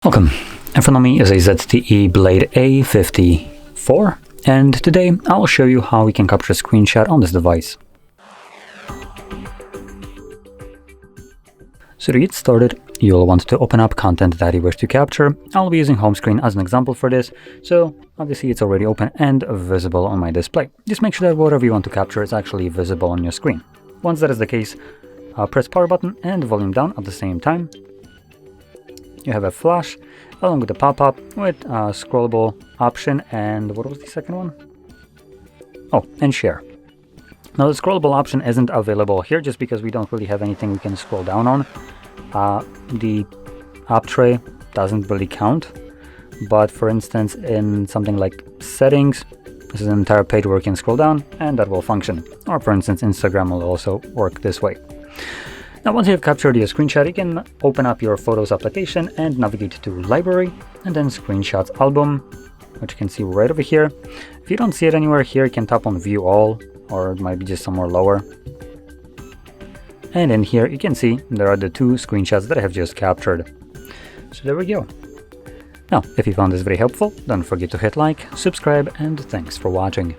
Welcome. In front of me is a ZTE Blade A54, and today I'll show you how we can capture a screenshot on this device. So to get started, you'll want to open up content that you wish to capture. I'll be using home screen as an example for this, so obviously it's already open and visible on my display. Just make sure that whatever you want to capture is actually visible on your screen. Once that is the case, press power button and volume down at the same time. You have a flash along with a pop-up with a scrollable option, and what was the second one? Oh, and share. Now the scrollable option isn't available here just because we don't really have anything we can scroll down on. The app tray doesn't really count, but for instance in something like settings, this is an entire page where you can scroll down and that will function. Or for instance Instagram will also work this way. Now once you have captured your screenshot, you can open up your Photos application and navigate to Library and then Screenshots album, which you can see right over here. If you don't see it anywhere here, you can tap on View All, or it might be just somewhere lower. And in here you can see there are the two screenshots that I have just captured. So there we go. Now, if you found this very helpful, don't forget to hit like, subscribe, and thanks for watching.